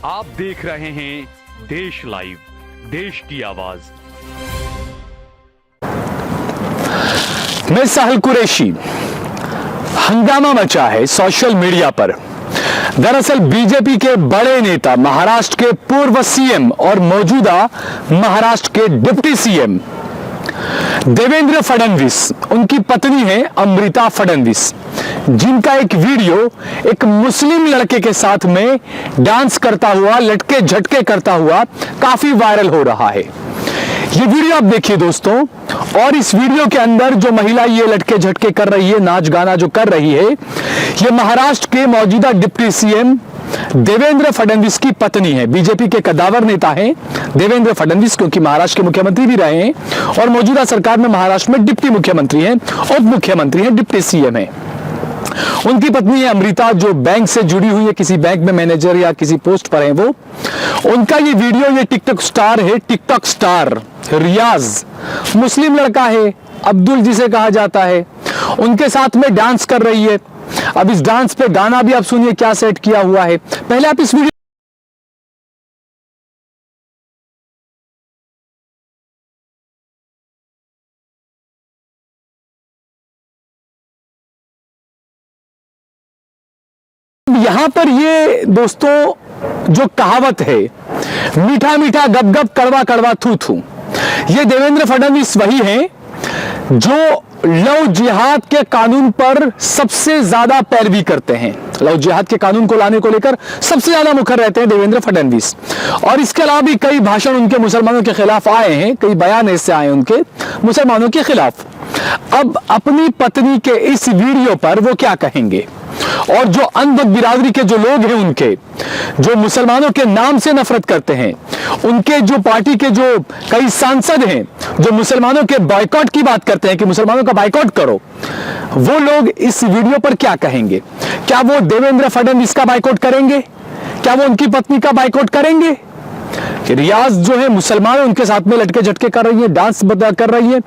आप देख रहे हैं देश लाइव, देश की आवाज। मैं साहिल कुरैशी। हंगामा मचा है सोशल मीडिया पर। दरअसल बीजेपी के बड़े नेता, महाराष्ट्र के पूर्व सीएम और मौजूदा महाराष्ट्र के डिप्टी सीएम देवेंद्र फडणवीस, उनकी पत्नी है अमृता फडणवीस, जिनका एक वीडियो एक मुस्लिम लड़के के साथ में डांस करता हुआ, लटके झटके करता हुआ काफी वायरल हो रहा है। ये वीडियो आप देखिए दोस्तों, और इस वीडियो के अंदर जो महिला ये लटके झटके कर रही है, नाच गाना जो कर रही है, ये महाराष्ट्र के मौजूदा डिप्टी सीएम देवेंद्र फडणवीस की पत्नी है। बीजेपी के कद्दावर नेता हैं देवेंद्र फडणवीस, क्योंकि महाराष्ट्र के मुख्यमंत्री भी रहे हैं और मौजूदा सरकार में महाराष्ट्र में डिप्टी मुख्यमंत्री हैं, उप मुख्यमंत्री हैं, डिप्टी सीएम हैं। उनकी पत्नी है अमृता, जो बैंक से जुड़ी हुई है, किसी बैंक में मैनेजर या किसी पोस्ट पर है वो। उनका ये वीडियो, ये टिकटॉक स्टार है, टिकटॉक स्टार रियाज, मुस्लिम लड़का है, अब्दुल जिसे कहा जाता है, उनके साथ में डांस कर रही है। अब इस डांस पे गाना भी आप सुनिए क्या सेट किया हुआ है। पहले आप इस वीडियो यहां पर ये दोस्तों जो कहावत है, मीठा मीठा गप गप कड़वा कड़वा थू थू, ये देवेंद्र फडणवीस वही हैं जो लव जिहाद के कानून पर सबसे ज्यादा पैरवी करते हैं। लव जिहाद के कानून को लाने को लेकर सबसे ज्यादा मुखर रहते हैं देवेंद्र फडणवीस। और इसके अलावा भी कई भाषण उनके मुसलमानों के खिलाफ आए हैं, कई बयान ऐसे आए उनके मुसलमानों के खिलाफ। अब अपनी पत्नी के इस वीडियो पर वो क्या कहेंगे, और जो अंध बिरादरी के जो लोग हैं, उनके जो मुसलमानों के नाम से नफरत करते हैं, उनके जो पार्टी के जो कई सांसद हैं जो मुसलमानों के बायकॉट की बात करते हैं कि मुसलमानों का बायकॉट करो, वो लोग इस वीडियो पर क्या कहेंगे। क्या वो देवेंद्र फडणवीस का बायकॉट करेंगे? क्या वो उनकी पत्नी का बायकॉट करेंगे? कि रियाज जो है मुसलमान, उनके साथ में लटके झटके कर रही है, डांस कर रही है।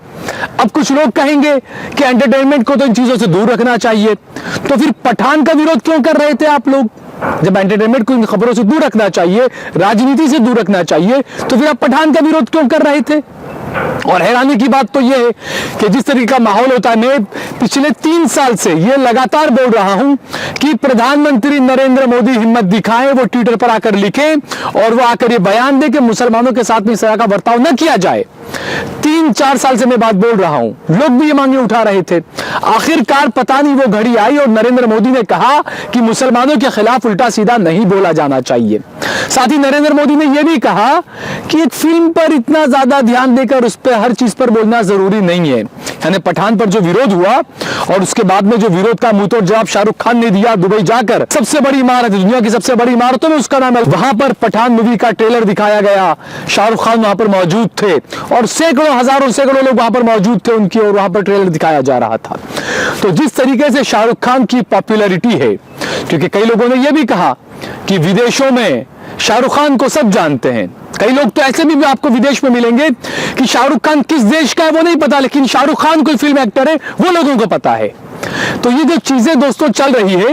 अब कुछ लोग कहेंगे कि एंटरटेनमेंट को तो इन चीजों से दूर रखना चाहिए, तो फिर पठान का विरोध क्यों कर रहे थे आप लोग? जब एंटरटेनमेंट को इन खबरों से दूर रखना चाहिए, राजनीति से दूर रखना चाहिए, तो फिर आप पठान का विरोध क्यों कर रहे थे? और हैरानी की बात तो यह है कि जिस तरीके का माहौल होता है, मैं पिछले 3 साल से ये लगातार बोल रहा हूं कि प्रधानमंत्री नरेंद्र मोदी हिम्मत दिखाएं, वो ट्विटर पर आकर लिखें और वो आकर ये बयान दे कि मुसलमानों के साथ में इस तरह का बर्ताव न किया जाए। 3-4 साल से मैं बात बोल रहा हूं, लोग भी ये मांगे उठा रहे थे। आखिरकार पता नहीं वो घड़ी आई और नरेंद्र मोदी ने कहा कि मुसलमानों के खिलाफ उल्टा सीधा नहीं बोला जाना चाहिए। साथ ही नरेंद्र मोदी ने यह भी कहा कि एक फिल्म पर इतना ज्यादा ध्यान देकर उस पर हर चीज पर बोलना जरूरी नहीं है। यानी पठान पर जो विरोध हुआ और उसके बाद में जो विरोध का मुंहतोड़ जवाब शाहरुख खान ने दिया दुबई जाकर, सबसे बड़ी इमारत, दुनिया की सबसे बड़ी इमारतों में उसका नाम है, वहां पर पठान मूवी का ट्रेलर दिखाया गया, शाहरुख खान वहां पर मौजूद थे और सैकड़ों हजारों सैकड़ों लोग वहां पर मौजूद थे उनकी, और वहां पर ट्रेलर दिखाया जा रहा था। तो जिस तरीके से शाहरुख खान की पॉपुलैरिटी है, क्योंकि कई लोगों ने यह भी कहा कि विदेशों में शाहरुख खान को सब जानते हैं। कई लोग तो ऐसे भी आपको विदेश में मिलेंगे कि शाहरुख खान किस देश का है वो नहीं पता, लेकिन शाहरुख खान कोई फिल्म एक्टर है वो लोगों को पता है। तो ये जो चीजें दोस्तों चल रही है,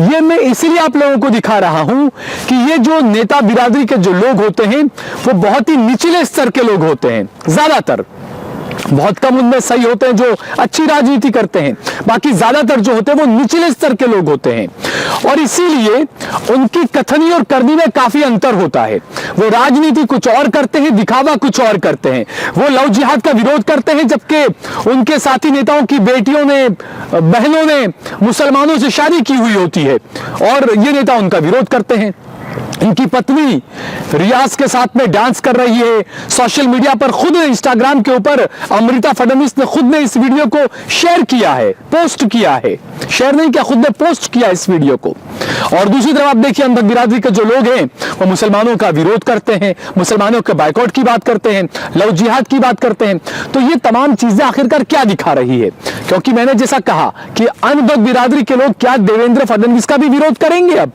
ये मैं इसलिए आप लोगों को दिखा रहा हूं कि ये जो नेता बिरादरी के जो लोग होते हैं, वो बहुत ही निचले स्तर के लोग होते हैं। ज्यादातर, बहुत कम उनमें सही होते हैं जो अच्छी राजनीति करते हैं, बाकी ज्यादातर जो होते हैं वो निचले स्तर के लोग होते हैं। और इसीलिए उनकी कथनी और करनी में काफी अंतर होता है। वो राजनीति कुछ और करते हैं, दिखावा कुछ और करते हैं। वो लव जिहाद का विरोध करते हैं, जबकि उनके साथी नेताओं की बेटियों ने, बहनों ने मुसलमानों से शादी की हुई होती है और ये नेता उनका विरोध करते हैं। इनकी पत्नी रियाज के साथ में डांस कर रही है। सोशल मीडिया पर खुद इंस्टाग्राम के ऊपर अमृता फडणवीस ने खुद ने इस वीडियो को शेयर किया है, पोस्ट किया है, शेयर नहीं किया, खुद ने पोस्ट किया इस वीडियो को। और दूसरी तरफ आप देखिए अंध बिरादरी के जो लोग हैं वो मुसलमानों का विरोध करते हैं, मुसलमानों के बायकॉट की बात करते हैं, लव जिहाद की बात करते हैं। तो ये तमाम चीजें आखिरकार क्या दिखा रही है? क्योंकि मैंने जैसा कहा कि अंध बिरादरी के लोग क्या देवेंद्र फडणवीस का भी विरोध करेंगे? अब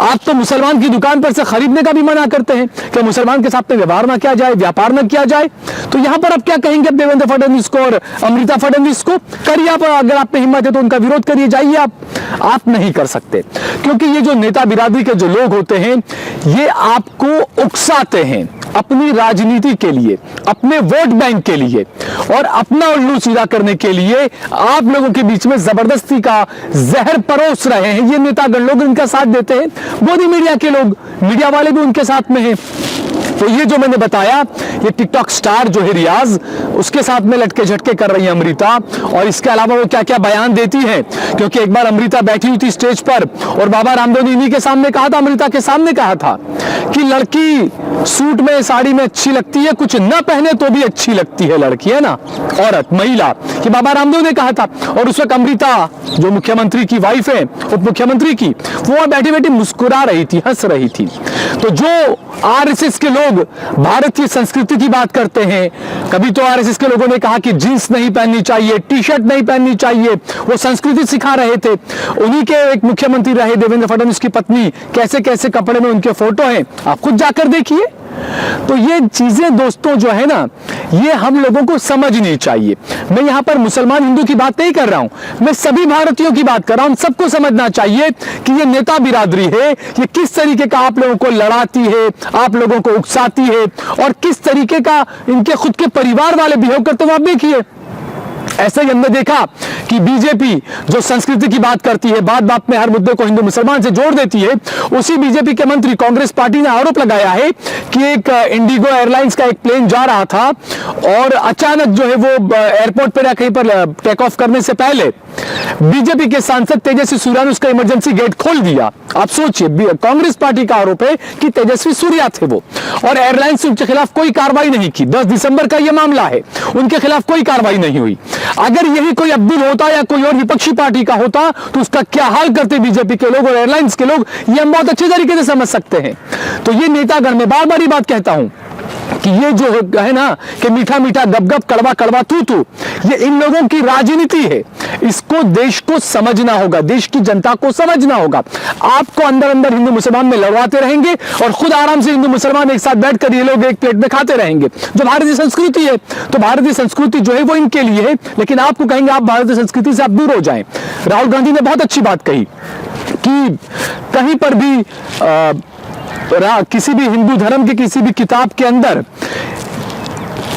आप तो मुसलमान की दुकान पर से खरीदने का भी मना करते हैं कि मुसलमान के साथ में व्यवहार ना किया जाए, व्यापार ना किया जाए। तो यहां पर आप क्या कहेंगे देवेंद्र फडणवीस को और अमृता फडणवीस को? करिए आप, अगर आप में हिम्मत है तो उनका विरोध करिए, जाइए आप नहीं कर सकते। क्योंकि ये जो नेता बिरादरी के जो लोग होते हैं ये आपको उकसाते हैं अपनी राजनीति के लिए, अपने वोट बैंक के लिए और अपना उल्लू सीधा करने के लिए आप लोगों के बीच में जबरदस्ती का जहर परोस रहे हैं। ये नेतागण लोग इनका साथ देते हैं, मोदी मीडिया के लोग, मीडिया वाले भी उनके साथ में हैं। तो ये जो मैंने बताया, ये टिकटॉक स्टार जो है रियाज, उसके साथ में लटके झटके कर रही है अमृता, और इसके अलावा वो क्या क्या बयान देती है। क्योंकि एक बार अमृता बैठी हुई थी स्टेज पर और बाबा रामदेव ने इन्हीं के सामने कहा था, अमृता के सामने कहा था कि लड़की सूट में साड़ी में अच्छी लगती है, कुछ न पहने तो भी अच्छी लगती है लड़की, है ना, औरत महिला, कि बाबा रामदेव ने कहा था। और उस वक्त अमृता जो मुख्यमंत्री की वाइफ है, उप मुख्यमंत्री की, वो बैठी बैठी मुस्कुरा रही थी, हंस रही थी। तो जो आरएसएस के लोग भारतीय संस्कृति की बात करते हैं, कभी तो आरएसएस के लोगों ने कहा कि जींस नहीं पहननी चाहिए, टी शर्ट नहीं पहननी चाहिए, वो संस्कृति सिखा रहे थे। उन्हीं के एक मुख्यमंत्री रहे देवेंद्र फडणवीस की पत्नी, कैसे कैसे कपड़े में उनके फोटो हैं, आप खुद जाकर देखिए। तो ये चीजें दोस्तों जो है ना, ये हम लोगों को समझनी चाहिए। मैं यहां पर मुसलमान हिंदू की बात नहीं कर रहा हूं, मैं सभी भारतीयों की बात कर रहा हूं। सबको समझना चाहिए कि ये नेता बिरादरी है, ये किस तरीके का आप लोगों को लड़ाती है, आप लोगों को उकसाती है, और किस तरीके का इनके खुद के परिवार वाले बिहेव करते हो आप देखिए। ऐसा ही हमने देखा कि बीजेपी जो संस्कृति की बात करती है, बात बात में हर मुद्दे को हिंदू मुसलमान से जोड़ देती है, उसी बीजेपी के मंत्री कांग्रेस पार्टी ने आरोप लगाया है कि एक इंडिगो एयरलाइंस का एक प्लेन जा रहा था और अचानक जो है वो एयरपोर्ट पर या कहीं पर टेक ऑफ करने से पहले बीजेपी के सांसद तेजस्वी सूर्या ने उसका इमरजेंसी गेट खोल दिया। आप सोचिए, कांग्रेस पार्टी का आरोप है कि तेजस्वी सूर्या थे वो, और एयरलाइंस उनके खिलाफ कोई कार्रवाई नहीं की। 10 दिसंबर का यह मामला है, उनके खिलाफ कोई कार्रवाई नहीं हुई। अगर यही कोई अब्दुल होता या कोई और विपक्षी पार्टी का होता तो उसका क्या हाल करते बीजेपी के लोग और एयरलाइंस के लोग, ये हम बहुत अच्छे तरीके से समझ सकते हैं। तो ये नेतागण, में बार बार ये बात कहता हूं कि ये जो है ना कि मीठा मीठा गप गप कड़वा कड़वा तू तू, ये इन लोगों की राजनीति है। इसको देश को समझना होगा, देश की जनता को समझना होगा। आपको अंदर अंदर हिंदू मुसलमान में लड़वाते रहेंगे और खुद आराम से हिंदू मुसलमान एक साथ बैठकर ये लोग एक प्लेट में खाते रहेंगे। जो भारतीय संस्कृति है, तो भारतीय संस्कृति जो है वो इनके लिए है, लेकिन आपको कहेंगे आप भारतीय संस्कृति से आप दूर हो जाएं। राहुल गांधी ने बहुत अच्छी बात कही कि कहीं पर भी किसी भी हिंदू धर्म के किसी भी किताब के अंदर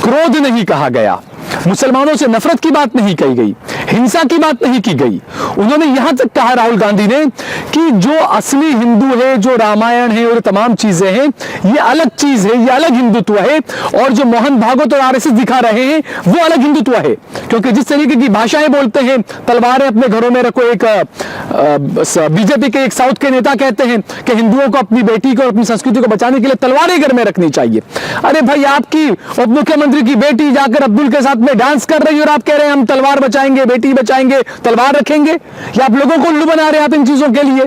क्रोध नहीं कहा गया, मुसलमानों से नफरत की बात नहीं कही गई, हिंसा की बात नहीं की गई। उन्होंने यहां तक कहा राहुल गांधी ने कि जो असली हिंदू है, जो रामायण है और तमाम चीजें हैं, ये अलग चीज है, ये अलग हिंदुत्व है, और जो मोहन भागवत और आरएसएस दिखा रहे हैं वो अलग हिंदुत्व है। क्योंकि जिस तरीके की भाषाएं बोलते हैं, तलवारें अपने घरों में रखो, एक बीजेपी के एक साउथ के नेता कहते हैं कि हिंदुओं को अपनी बेटी को और अपनी संस्कृति को बचाने के लिए तलवारें घर में रखनी चाहिए। अरे भाई, आपकी उप मुख्यमंत्री की बेटी जाकर अब्दुल के साथ में डांस कर रही है और आप कह रहे हैं हम तलवार बचाएंगे, बेटी बचाएंगे, तलवार रखेंगे, या आप लोगों को उल्लू बना रहे हैं आप इन चीजों के लिए।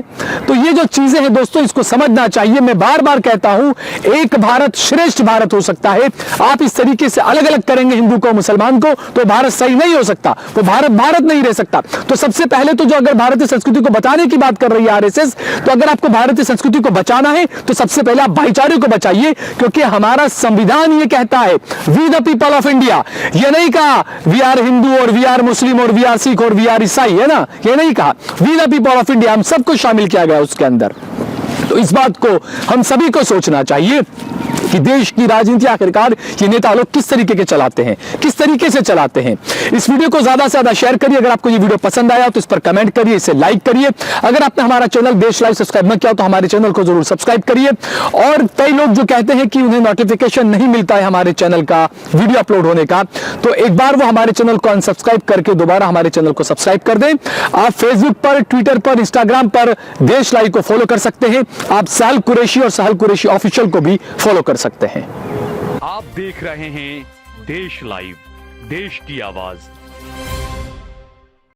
तो ये जो चीजें हैं दोस्तों, इसको समझना चाहिए। मैं बार बार कहता हूं, एक भारत श्रेष्ठ भारत हो सकता है। आप इस तरीके से अलग अलग करेंगे हिंदू को मुसलमान को, तो भारत सही नहीं हो सकता, वो भारत भारत नहीं रह सकता। तो सबसे पहले तो जो अगर भारतीय संस्कृति को बचाने की बात कर रही है आरएसएस, तो अगर आपको भारतीय संस्कृति को बचाना है तो सबसे पहले आप भाईचारे को बचाइए। क्योंकि हमारा संविधान ये कहता है, we the people of India. ये नहीं कहा वी आर हिंदू और वी आर मुस्लिम और वी आर सिख और वी आर ईसाई, है ना, ये नहीं कहा। We the people of India, हम सबको शामिल किया गया उसके अंदर। तो इस बात को हम सभी को सोचना चाहिए कि देश की राजनीति आखिरकार ये नेता लोग किस तरीके के चलाते हैं, किस तरीके से चलाते हैं। इस वीडियो को ज्यादा से ज्यादा शेयर करिए। अगर आपको ये वीडियो पसंद आया तो इस पर कमेंट करिए, इसे लाइक करिए। अगर आपने हमारा चैनल देश लाइव सब्सक्राइब न किया तो हमारे चैनल को जरूर सब्सक्राइब करिए। और कई लोग जो कहते हैं कि उन्हें नोटिफिकेशन नहीं मिलता है हमारे चैनल का वीडियो अपलोड होने का, तो एक बार वो हमारे चैनल को अनसब्सक्राइब करके दोबारा हमारे चैनल को सब्सक्राइब कर दें। आप फेसबुक पर, ट्विटर पर, इंस्टाग्राम पर देश लाइव को फॉलो कर सकते हैं। आप सहल कुरैशी और सहल कुरैशी ऑफिशियल को भी फॉलो कर सकते हैं। आप देख रहे हैं देश लाइव, देश की आवाज।